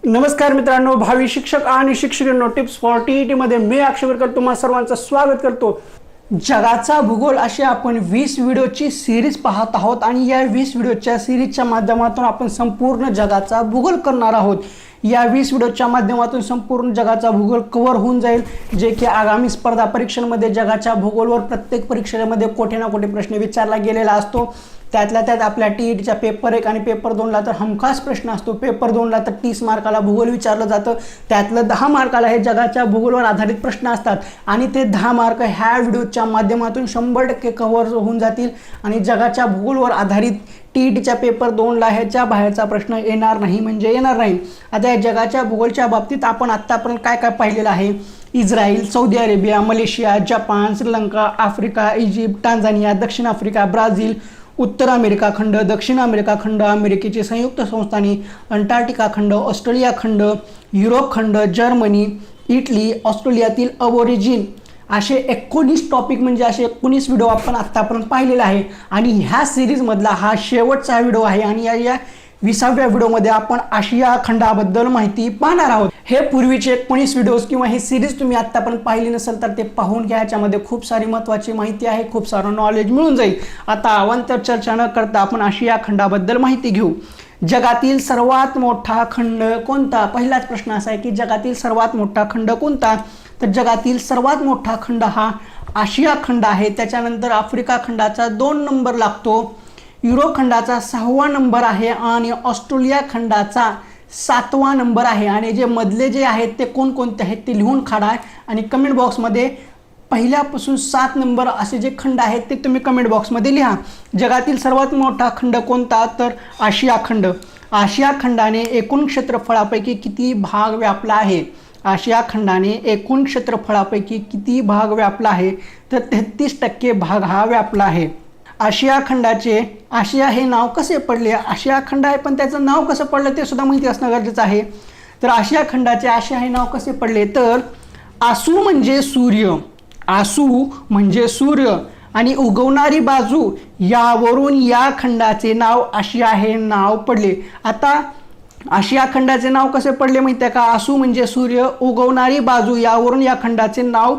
नमस्कार मित्रांनो, भावी शिक्षक आणि शिक्षकांनो, टिप्स फॉर टीईटी मध्ये मी अक्षय तुम्हा सर्वांचं स्वागत करतो। जगाचा भूगोल अशी आपण 20 व्हिडिओची सिरीज पाहत आहोत आणि या 20 व्हिडिओच्या सिरीजच्या माध्यमातून आपण संपूर्ण जगाचा भूगोल करणार आहोत। या 20 व्हिडिओच्या माध्यमातून संपूर्ण जगाचा भूगोल कव्हर होऊन जाईल, जे की आगामी स्पर्धा परीक्षांमध्ये जगाच्या भूगोलवर प्रत्येक परीक्षेमध्ये कोठे ना कोठे प्रश्न विचारला गेलेला असतो। त्यातल्या त्यात आपल्या टीईटीच्या पेपर 1 आणि पेपर 2 ला तर हमखास प्रश्न असतो। पेपर 2 ला तर 30 मार्काला भूगोल विचारलं जातं, त्यातलं 10 मार्काला हे जगाच्या भूगोलवर आधारित प्रश्न असतात आणि ते 10 मार्क ह्या व्हिडिओच्या माध्यमातून 100% कव्हर होऊन जातील आणि जगाच्या भूगोलवर आधारित टीईटीच्या पेपर 2 ला ह्याच्या बाहेरचा प्रश्न येणार नाही म्हणजे येणार नाही। आता या जगाच्या भूगोलच्या बाबतीत आपण आत्तापर्यंत काय काय पाहिलेलं आहे? Israel, Saudi Arabia, Malaysia, Japan, Sri Lanka, Africa, Egypt, Tanzania, दक्षिण आफ्रिका, ब्राझील, उत्तर अमेरिका खंड, दक्षिण अमेरिका खंड, अमेरिकेची संयुक्त संस्थाने, अंटार्क्टिका खंड, ऑस्ट्रेलिया खंड, युरोप खंड, जर्मनी, इटली, ऑस्ट्रेलियातील अबोरिजिन, असे 19 टॉपिक म्हणजे असे 19 व्हिडिओ आपण आत्तापर्यंत पाहिलेला आहे आणि ह्या सिरीजमधला हा शेवटचा व्हिडिओ आहे आणि या 20व्या व्हिडिओमध्ये आपण आशिया खंडाबद्दल माहिती पाहणार आहोत। हे पूर्वीचे 19 व्हिडिओज किंवा ही सिरीज तुम्ही आत्तापर्यंत पाहिली नसेल तर ते पाहून घ्या, याच्यामध्ये खूप सारी महत्त्वाची माहिती आहे, खूप सारं नॉलेज मिळून जाईल। आता अवांतर चर्चा न करता आपण आशिया खंडाबद्दल माहिती घेऊ। जगातील सर्वात मोठा खंड कोणता? पहिलाच प्रश्न असा आहे की जगातील सर्वात मोठा खंड कोणता? तर जगातील सर्वात मोठा खंड हा आशिया खंड आहे। त्याच्यानंतर आफ्रिका खंडाचा 2 नंबर लागतो, युरोप खंडाचा 6वा नंबर आहे आणि ऑस्ट्रेलिया खंडाचा 7वा नंबर आहे। आणि जे मधले जे आहेत ते कोणकोणते आहेत ते लिहून काढा आणि कमेंट बॉक्समध्ये पहिल्यापासून 7 नंबर असे जे खंड आहेत ते तुम्ही कमेंट बॉक्समध्ये लिहा। जगातील सर्वात मोठा खंड कोणता? तर आशिया खंड। आशिया खंडाने एकूण क्षेत्रफळापैकी किती भाग व्यापला आहे? आशिया खंडाने एकूण क्षेत्रफळापैकी किती भाग व्यापला आहे? तर 33% भाग हा व्यापला आहे। आशिया खंडाचे आशिया हे नाव कसे पडले? आशिया खंड आहे पण त्याचं नाव कसं पडलं ते सुद्धा माहिती असणं गरजेचं आहे। तर आशिया खंडाचे आशिया हे नाव कसे पडले? तर आसू म्हणजे सूर्य, आसू म्हणजे सूर्य आणि उगवणारी बाजू यावरून या खंडाचे नाव आशिया हे नाव पडले। आता आशिया खंडाचे नाव कसे पडले माहिती आहे का? आसू म्हणजे सूर्य, उगवणारी बाजू यावरून या खंडाचे नाव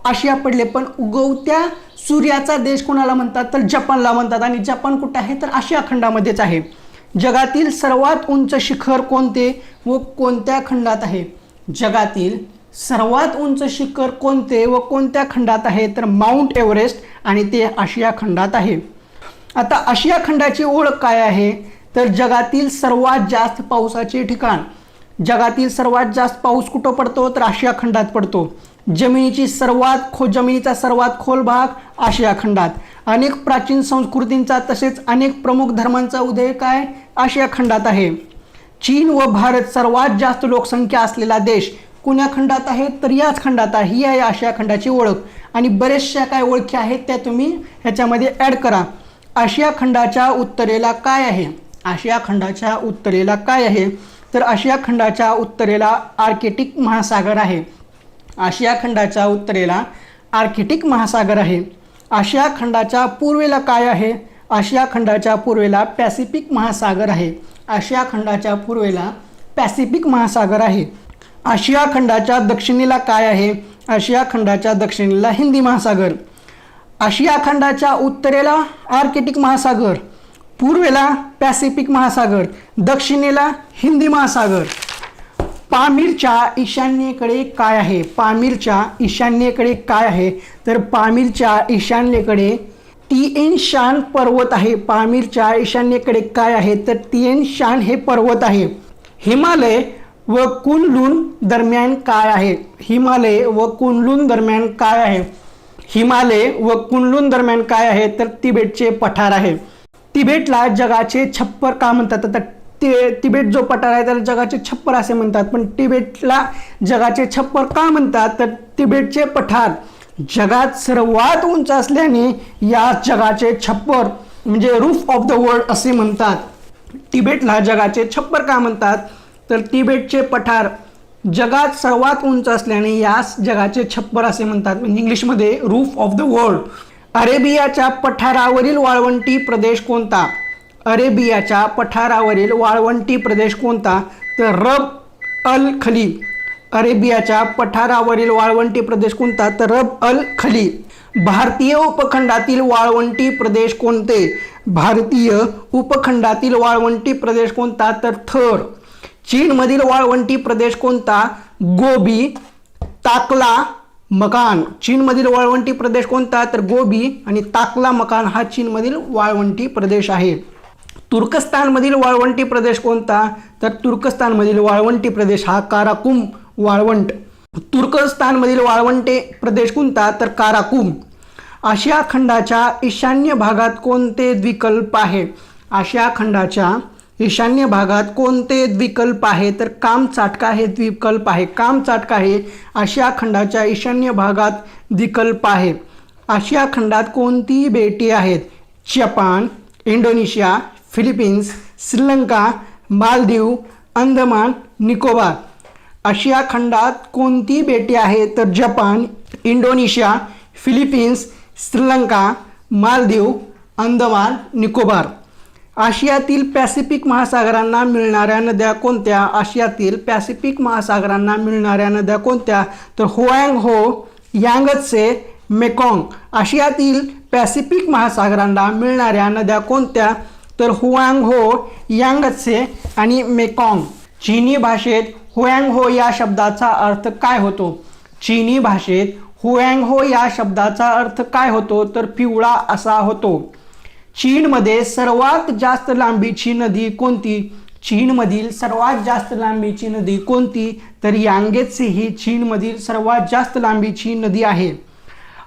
आशिया पडले। पण उगवत्या सूर्याचा देश कोणाला म्हणतात? तर जपानला म्हणतात आणि जपान कुठे आहे? तर आशिया खंडामध्येच आहे। जगातील सर्वात उंच शिखर कोणते व कोणत्या खंडात आहे? जगातील सर्वात उंच शिखर कोणते व कोणत्या खंडात आहे? तर माउंट एव्हरेस्ट आणि ते आशिया खंडात आहे। आता आशिया खंडाची ओळख काय आहे? तर जगातील सर्वात जास्त पावसाचे ठिकाण। जगातील सर्वात जास्त पाऊस कुठं पडतो? तर आशिया खंडात पडतो। जमिनीचा सर्वात खोल भाग आशिया खंडात। अनेक प्राचीन संस्कृतींचा तसेच अनेक प्रमुख धर्मांचा उदय काय? आशिया खंडात आहे। चीन व भारत सर्वात जास्त लोकसंख्या असलेला देश कोण्या खंडात आहे? तर याच खंडात आहे। ही आहे आशिया खंडाची ओळख आणि बरेचशा काय ओळखी आहेत त्या तुम्ही ह्याच्यामध्ये ॲड करा। आशिया खंडाच्या उत्तरेला काय आहे? आशिया खंडाच्या उत्तरेला काय आहे? तर आशिया खंडाच्या उत्तरेला आर्क्टिक महासागर आहे। आशिया खंडाच्या उत्तरेला आर्क्टिक महासागर आहे। आशिया खंडाच्या पूर्वेला काय आहे? आशिया खंडाच्या पूर्वेला पॅसिफिक महासागर आहे। आशिया खंडाच्या पूर्वेला पॅसिफिक महासागर आहे। आशिया खंडाच्या दक्षिणेला काय आहे? आशिया खंडाच्या दक्षिणेला हिंदी महासागर। आशिया खंडाच्या उत्तरेला आर्क्टिक महासागर, पूर्वेला पॅसिफिक महासागर, दक्षिणेला हिंदी महासागर। पामीरच्या ईशान्येकडे काय आहे? पामीरच्या ईशान्येकडे काय आहे? तर पामीरच्या ईशान्येकडे तिएन शान पर्वत आहे। पामीरच्या ईशान्येकडे काय आहे? तर तिएन शान हे पर्वत आहे। हिमालय व कुनलुन दरम्यान काय आहे? हिमालय व कुनलुन दरम्यान काय आहे? हिमालय व कुनलुन दरम्यान काय आहे? तर तिबेटचे पठार आहे। तिबेटला जगाचे छप्पर का म्हणतात? तर तिबेट जो पठार आहे त्याला जगाचे छप्पर असे म्हणतात। पण तिबेटला जगाचे छप्पर का म्हणतात? तर तिबेटचे पठार जगात सर्वात उंच असल्याने या जगाचे छप्पर म्हणजे रूफ ऑफ द वर्ल्ड असे म्हणतात। तिबेटला जगाचे छप्पर का म्हणतात? तर तिबेटचे पठार जगात सर्वात उंच असल्याने यास जगाचे छप्पर असे म्हणतात, म्हणजे इंग्लिशमध्ये रूफ ऑफ द वर्ल्ड। अरेबियाच्या पठारावरील वाळवंटी प्रदेश कोणता? अरेबियाच्या पठारावरील वाळवंटी प्रदेश कोणता? तर अल खली. अरेबियाच्या पठारावरील वाळवंटी प्रदेश कोणता? तर रब अल खली. भारतीय उपखंडातील वाळवंटी प्रदेश कोणते? भारतीय उपखंडातील वाळवंटी प्रदेश कोणता? तर थर. चीनमधील वाळवंटी प्रदेश कोणता? गोबी, ताकला मकान. चीनमधील वाळवंटी प्रदेश कोणता? तर गोबी आणि ताकला मकान हा चीनमधील वाळवंटी प्रदेश आहे. तुर्कस्तानमधील वाळवंटी प्रदेश कोणता? तर तुर्कस्तानमधील वाळवंटी प्रदेश हा काराकुम वाळवंट. तुर्कस्तानमधील वाळवंटी प्रदेश कोणता? तर काराकुम. आशिया खंडाच्या ईशान्य भागात कोणते द्वीपकल्प आहे? आशिया खंडाच्या ईशान्य भागात कोणते द्वीपकल्प आहे? तर कामचाटका हे द्वीपकल्प आहे. कामचाटका हे आशिया खंडाच्या ईशान्य भागात द्वीपकल्प आहे. आशिया खंडात कोणती बेटे आहेत? Japan, Indonesia, Philippines, Sri Lanka, Maldives, Andaman Nicobar. आशिया खंडात कोणती बेटे आहेत? तर Japan, Indonesia, Philippines, Sri Lanka, Maldives, Andaman Nicobar. आशियातील पॅसिफिक महासागरांना मिळणाऱ्या नद्या कोणत्या? आशियातील पॅसिफिक महासागरांना मिळणाऱ्या नद्या कोणत्या? तर हुआंग हो, यांगत्से, मेकॉंग. आशियातील पॅसिफिक महासागरांना मिळणाऱ्या नद्या कोणत्या? तर हुआंग हो, यांगत्से आणि मेकॉंग. चीनी भाषेत हुआंग हो या शब्दाचा अर्थ काय होतो? चीनी भाषेत हुआंग हो या शब्दाचा अर्थ काय होतो? तर पिवळा असा होतो. चीनमध्ये सर्वात जास्त लांबीची नदी कोणती? चीनमधील सर्वात जास्त लांबीची नदी कोणती? तर यांगत्से ही चीनमधील सर्वात जास्त लांबीची नदी आहे.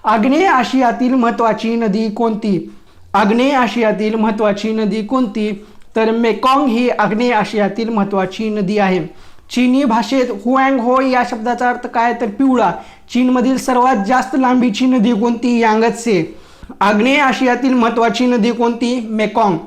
आग्नेय आशियातील महत्त्वाची नदी कोणती? आग्नेय आशियातील महत्त्वाची नदी कोणती? तर मेकॉंग ही आग्नेय आशियातील महत्त्वाची नदी आहे. चीनी भाषेत हुआंग हो या शब्दाचा अर्थ काय? तर पिवळा. चीनमधील सर्वात जास्त लांबीची नदी कोणती? यांगत्से. आग्नेय आशियातील महत्त्वाची नदी कोणती? मेकॉंग.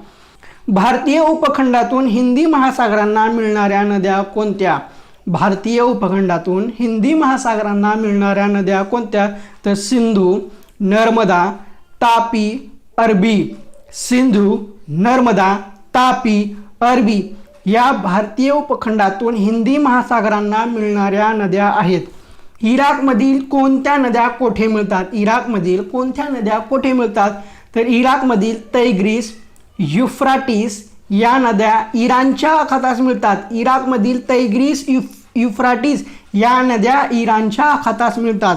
भारतीय उपखंडातून हिंदी महासागरांना मिळणाऱ्या नद्या कोणत्या? भारतीय उपखंडातून हिंदी महासागरांना मिळणाऱ्या नद्या कोणत्या? तर सिंधू, नर्मदा, तापी, अरबी. सिंधू, नर्मदा, तापी, अरबी या भारतीय उपखंडातून हिंदी महासागरांना मिळणाऱ्या नद्या आहेत. इराकमधील कोणत्या नद्या कोठे मिळतात? इराकमधील कोणत्या नद्या कोठे मिळतात? तर इराकमधील तैग्रिस, युफ्राटिस या नद्या इराणच्या आखातास मिळतात. इराकमधील तैग्रिस, युफ्राटिस या नद्या इराणच्या आखातास मिळतात.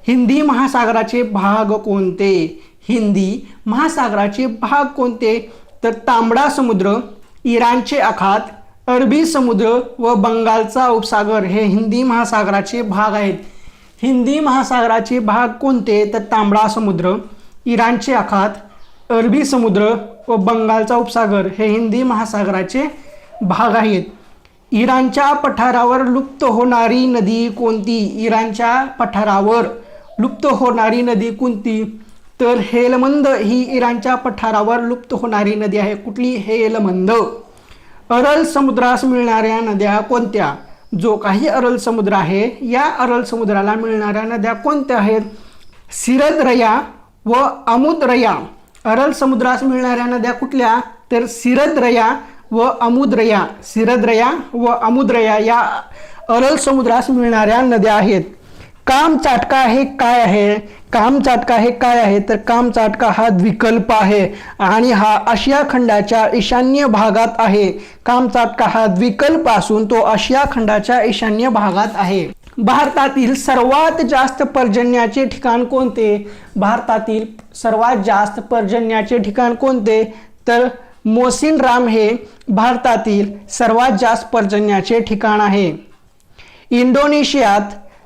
हिंदी महासागराचे भाग कोणते? हिंदी महासागराचे भाग कोणते? तर तांबडा समुद्र, इराणचे आखात, अरबी समुद्र व बंगालचा उपसागर हे हिंदी महासागराचे भाग आहेत. हिंदी महासागराचे भाग कोणते? तर तांबडा समुद्र, इराणचे आखात, अरबी समुद्र व बंगालचा उपसागर हे हिंदी महासागराचे भाग आहेत. इराणच्या पठारावर लुप्त होणारी नदी कोणती? इराणच्या पठारावर लुप्त होणारी नदी कोणती? तर हेलमंद ही इराणच्या पठारावर लुप्त होणारी नदी आहे. कुठली? हेलमंद. अरल समुद्रास मिळणाऱ्या नद्या कोणत्या? जो काही अरल समुद्र आहे या अरल समुद्राला मिळणाऱ्या नद्या कोणत्या आहेत? सिरदरया व अमुद्रया. अरल समुद्रास मिळणाऱ्या नद्या कुठल्या? तर सिरदरया व अमुद्रया. सिरदरया व अमुद्रया या अरल समुद्रास मिळणाऱ्या नद्या आहेत. कामचाटका हे काय आहे? कामचाटका हे काय आहे? तर कामचाटका हा द्वीपकल्प आहे आणि हा आशिया खंडाच्या ईशान्य भागात आहे. कामचाटका हा द्वीपकल्प असून तो आशिया खंडाच्या ईशान्य भागात आहे. भारतातील सर्वात जास्त पर्जन्याचे ठिकाण कोणते? भारतातील सर्वात जास्त पर्जन्याचे ठिकाण कोणते? तर मोसिनराम हे भारतातील सर्वात जास्त पर्जन्याचे ठिकाण आहे. इंडोनेशियात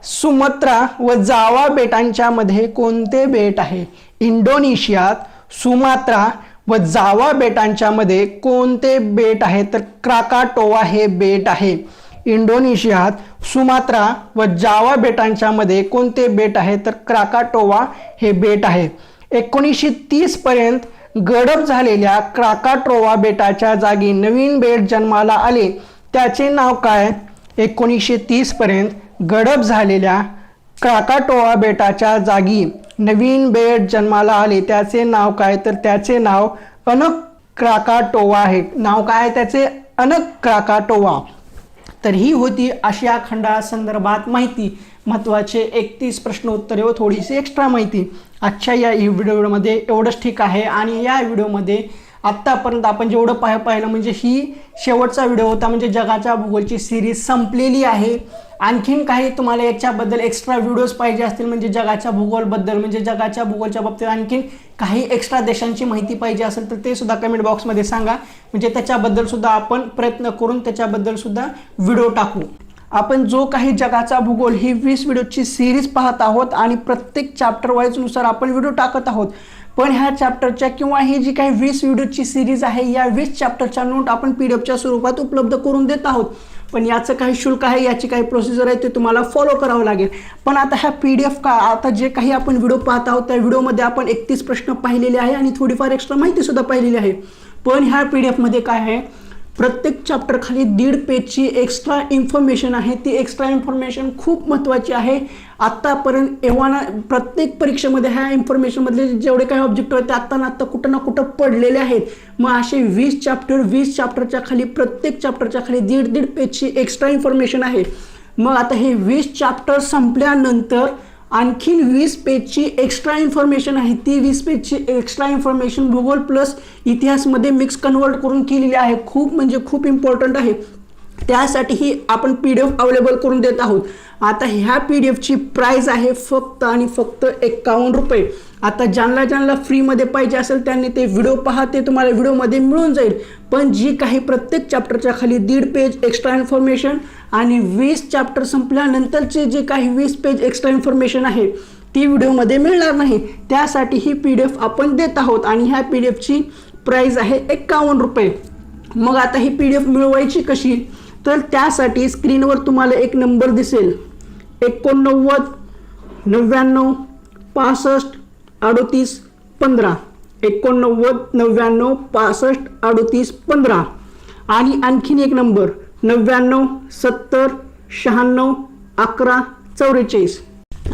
सुमात्रा व जावा बेटांच्या मध्ये कोणते बेट आहे? इंडोनेशियात सुमात्रा व जावा बेटांच्या मध्ये कोणते बेट आहे? तर क्राकाटोवा हे बेट आहे. इंडोनेशियात सुमात्रा व जावा बेटांच्या मध्ये कोणते बेट आहे? तर क्राकाटोवा हे बेट आहे. 1930 पर्यंत गडप झालेल्या क्राकाटोवा बेटाच्या जागी नवीन बेट जन्माला आले, त्याचे नाव काय? 1930 पर्यंत गडप झालेल्या क्राकाटोवा बेटाच्या जागी नवीन बेट जन्माला आले, त्याचे नाव काय? तर त्याचे नाव अनक क्राकाटोवा आहे. नाव काय त्याचे? अनक क्राकाटोवा. तर ही होती आशिया खंडासंदर्भात माहिती, महत्त्वाचे 31 प्रश्न उत्तरे व थोडीशी एक्स्ट्रा माहिती. आजच्या या व्हिडिओमध्ये एवढंच ठीक आहे. आणि या व्हिडिओमध्ये आत्तापर्यंत आपण जेवढं पाहिलं म्हणजे ही शेवटचा व्हिडिओ होता, म्हणजे जगाच्या भूगोलची सिरीज संपलेली आहे. आणखीन काही तुम्हाला याच्याबद्दल एक्स्ट्रा व्हिडिओज पाहिजे असतील, म्हणजे जगाच्या भूगोलबद्दल, म्हणजे जगाच्या भूगोलच्या बाबतीत आणखीन काही एक्स्ट्रा देशांची माहिती पाहिजे असेल तर ते सुद्धा कमेंट बॉक्समध्ये सांगा, म्हणजे त्याच्याबद्दल सुद्धा आपण प्रयत्न करून त्याच्याबद्दल सुद्धा व्हिडिओ टाकू. आपण जो काही जगाचा भूगोल ही 20 व्हिडिओची सिरीज पाहत आहोत आणि प्रत्येक चॅप्टर वाईजनुसार आपण व्हिडिओ टाकत आहोत. पण ह्या चॅप्टरच्या किंवा ही जी काही 20 व्हिडिओची सिरीज आहे या 20 चॅप्टरच्या नोट आपण PDF स्वरूपात उपलब्ध करून देत आहोत. पण याचं काही शुल्क आहे, याची काही प्रोसिजर आहे, ते तुम्हाला फॉलो करावं लागेल. पण आता ह्या PDF का आता जे काही आपण व्हिडिओ पाहत आहोत त्या व्हिडिओमध्ये आपण 31 प्रश्न पाहिलेले आहे आणि थोडीफार एक्स्ट्रा माहितीसुद्धा पाहिलेली आहे. पण ह्या PDF काय आहे, प्रत्येक चॅप्टर खाली 1.5 पेजची एक्स्ट्रा इन्फॉर्मेशन आहे. ती एक्स्ट्रा इन्फॉर्मेशन खूप महत्त्वाची आहे. आत्तापर्यंत एव्हाना प्रत्येक परीक्षेमध्ये ह्या इन्फॉर्मेशनमधले जेवढे काही ऑब्जेक्टिव्ह आहेत ते आत्ता ना आत्ता कुठं ना कुठं पडलेले आहेत. मग असे 20 चॅप्टरच्या खाली प्रत्येक चॅप्टरच्या खाली 1.5 पेजची एक्स्ट्रा इन्फॉर्मेशन आहे. मग आता हे 20 चॅप्टर संपल्यानंतर आणखीन 20 पेजची एक्स्ट्रा इन्फॉर्मेशन आहे. ती 20 पेजची एक्स्ट्रा इन्फॉर्मेशन भूगोल प्लस इतिहासमध्ये मिक्स कन्वर्ट करून केलेली आहे. खूप म्हणजे खूप इम्पॉर्टंट आहे. त्यासाठीही आपण PDF अवेलेबल करून देत आहोत. आता ह्या PDFची प्राईस आहे फक्त आणि फक्त 51 रुपये. आता ज्यांना फ्रीमध्ये पाहिजे असेल त्यांनी ते व्हिडिओ पहा, ते तुम्हाला व्हिडिओमध्ये मिळून जाईल. पण जी काही प्रत्येक चॅप्टरच्या खाली 1.5 पेज एक्स्ट्रा इन्फॉर्मेशन आणि 20 चॅप्टर संपल्यानंतरचे जे काही 20 पेज एक्स्ट्रा इन्फॉर्मेशन आहे ती व्हिडिओमध्ये मिळणार नाही. त्यासाठी ही PDF आपण देत आहोत आणि ह्या PDFची प्राईस आहे 51 रुपये. मग आता ही PDF मिळवायची कशी, तर त्यासाठी स्क्रीनवर तुम्हाला एक नंबर दिसेल 89 99 65 38 15 89 99 65 38 15 आणि आणखीन एक नंबर 99 70 96 11 44.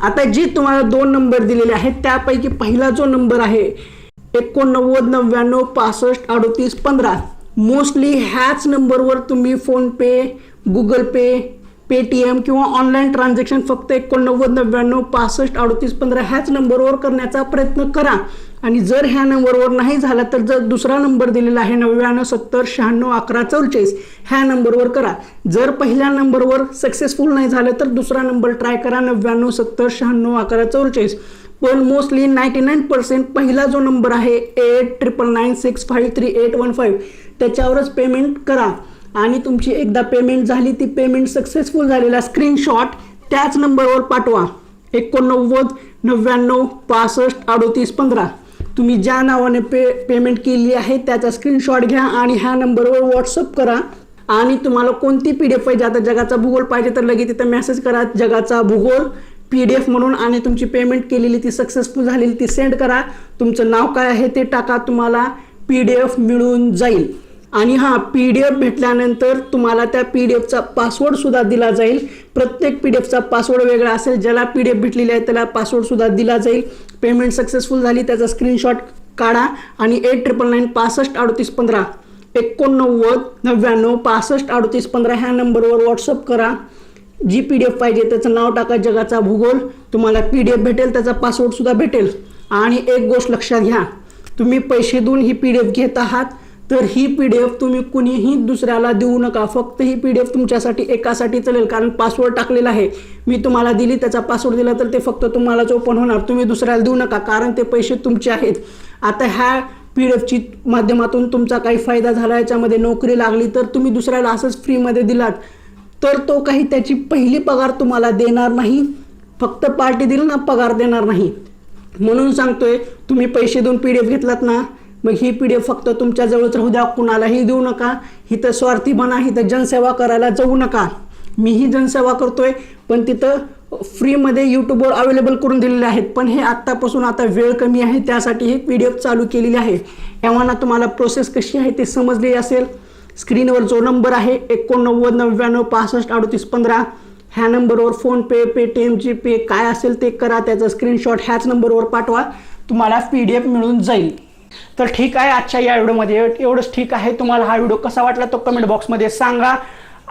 आता जे तुम्हाला 2 नंबर दिलेले आहेत त्यापैकी पहिला जो नंबर आहे 89 99 65 38 15 मोस्टली ह्याच नंबरवर तुम्ही फोनपे, गुगल पे, पेटीएम किंवा ऑनलाईन ट्रान्झॅक्शन फक्त 89 99 65 38 15 ह्याच नंबरवर करण्याचा प्रयत्न करा. आणि जर ह्या नंबरवर नाही झाला तर जर दुसरा नंबर दिलेला आहे 99 70 96 11 44 ह्या नंबरवर करा. जर पहिल्या नंबरवर सक्सेसफुल नाही झालं तर दुसरा नंबर ट्राय करा 99 70 96 11 44. पण मोस्टली 99% पहिला जो नंबर आहे 8999653815 त्याच्यावरच पेमेंट करा. आणि तुमची एकदा पेमेंट झाली, ती पेमेंट सक्सेसफुल झालेला स्क्रीनशॉट त्याच नंबरवर पाठवा 89 99 65 38 15. तुम्ही ज्या नावाने पेमेंट केली आहे त्याचा स्क्रीनशॉट घ्या आणि ह्या नंबरवर व्हॉट्सअप करा. आणि तुम्हाला कोणती PDF पाहिजे, आता जगाचा भूगोल पाहिजे तर लगेच तिथं मेसेज करा जगाचा भूगोल PDF म्हणून आणि तुमची पेमेंट केलेली ती सक्सेसफुल झालेली ती सेंड करा. तुमचं नाव काय आहे ते टाका, तुम्हाला PDF मिळून जाईल. आणि हा PDF भेटल्यानंतर तुम्हाला त्या PDFचा पासवर्डसुद्धा दिला जाईल. प्रत्येक PDFचा पासवर्ड वेगळा असेल. ज्याला PDF भेटलेली आहे त्याला पासवर्डसुद्धा दिला जाईल. पेमेंट सक्सेसफुल झाली त्याचा स्क्रीनशॉट काढा आणि 8999 65 38 15 89 99 65 38 15 ह्या नंबरवर व्हॉट्सअप करा. जी PDF पाहिजे त्याचं नाव टाका जगाचा भूगोल, तुम्हाला PDF भेटेल, त्याचा पासवर्डसुद्धा भेटेल. आणि एक गोष्ट लक्षात घ्या, तुम्ही पैसे देऊन ही PDF घेत आहात तर ही PDF तुम्ही कुणीही दुसऱ्याला देऊ नका. फक्त ही PDF तुमच्यासाठी एकासाठी चालेल, कारण पासवर्ड टाकलेला आहे. मी तुम्हाला दिली, त्याचा पासवर्ड दिला तर ते फक्त तुम्हालाच ओपन होणार. तुम्ही दुसऱ्याला देऊ नका, कारण ते पैसे तुमचे आहेत. आता ह्या PDFची माध्यमातून तुमचा काही फायदा झाला, याच्यामध्ये नोकरी लागली तर तुम्ही दुसऱ्याला असंच फ्रीमध्ये दिलात तर तो काही त्याची पहिली पगार तुम्हाला देणार नाही. फक्त पार्टी दिली ना, पगार देणार नाही. म्हणून सांगतोय, तुम्ही पैसे देऊन PDF घेतलात ना, मग ही PDF फक्त तुमच्याजवळच राहू द्या, कुणालाही देऊ नका. इथं स्वार्थी बना, इथं जनसेवा करायला जाऊ नका. मीही जनसेवा करतोय, पण तिथं फ्रीमध्ये यूट्यूबवर अवेलेबल करून दिलेले आहेत. पण हे आत्तापासून आता वेळ कमी आहे त्यासाठी हे PDF चालू केलेली आहे. एव्हाना तुम्हाला प्रोसेस कशी आहे ते समजली असेल. स्क्रीनवर जो नंबर आहे 89 99 65 38 15 ह्या नंबरवर फोनपे, पेटीएम, जीपे काय असेल ते करा. त्याचा स्क्रीनशॉट ह्याच नंबरवर पाठवा, तुम्हाला PDF मिळून जाईल. तर ठीक आहे, आजच्या या व्हिडिओमध्ये एवढंच ठीक आहे. तुम्हाला हा व्हिडिओ कसा वाटला तो कमेंट बॉक्समध्ये सांगा.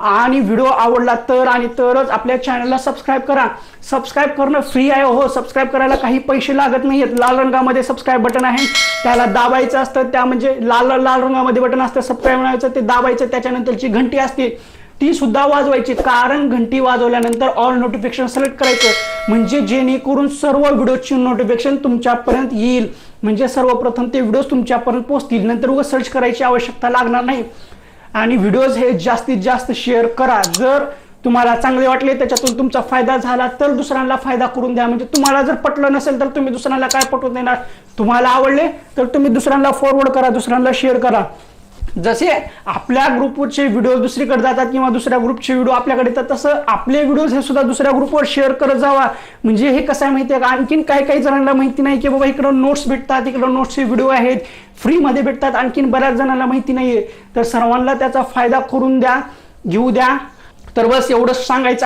आणि व्हिडिओ आवडला तर आणि तरच आपल्या चॅनलला सबस्क्राईब करा. सबस्क्राईब करणं फ्री आहे हो. सबस्क्राईब करायला काही पैसे लागत नाहीत. लाल रंगामध्ये सबस्क्राईब बटन आहे, त्याला दाबायचं असतं. त्या म्हणजे लाल रंगामध्ये बटन असतं सबस्क्राईब म्हणायचं, ते दाबायचं. त्याच्यानंतरची घंटी असते ती सुद्धा वाजवायची, कारण घंटी वाजवल्यानंतर ऑल नोटिफिकेशन सिलेक्ट करायचं, म्हणजे जेणेकरून सर्व व्हिडिओची नोटिफिकेशन तुमच्यापर्यंत येईल. म्हणजे सर्वप्रथम ते व्हिडिओज तुमच्यापर्यंत पोहोचतील. नंतर उगाच सर्च करायची आवश्यकता लागणार नाही. आणि व्हिडिओज हे जास्तीत जास्त शेअर करा. जर तुम्हाला चांगले वाटले, त्याच्यातून तुमचा फायदा झाला तर दुसऱ्यांना फायदा करून द्या. म्हणजे तुम्हाला जर पटलं नसेल तर तुम्ही दुसऱ्यांना काय पटवून देणार. तुम्हाला आवडले तर तुम्ही दुसऱ्यांना फॉरवर्ड करा, दुसऱ्यांना शेअर करा. जसे आपल्या ग्रुपवरचे व्हिडिओ दुसरीकडे जातात किंवा दुसऱ्या ग्रुपचे व्हिडिओ आपल्याकडे येतात, तसं आपले व्हिडिओज हे सुद्धा दुसऱ्या ग्रुपवर शेअर करत जावा. म्हणजे हे कसं आहे माहिती आहे का, आणखीन काही जणांना माहिती नाही की बाबा इकडं नोट्स भेटतात, इकडं नोट्सचे व्हिडिओ आहेत, फ्रीमध्ये भेटतात. आणखीन बऱ्याच जणांना माहिती नाहीये. तर सर्वांना त्याचा फायदा करून द्या, घेऊ द्या. तर बस एवढंच सांगायचं.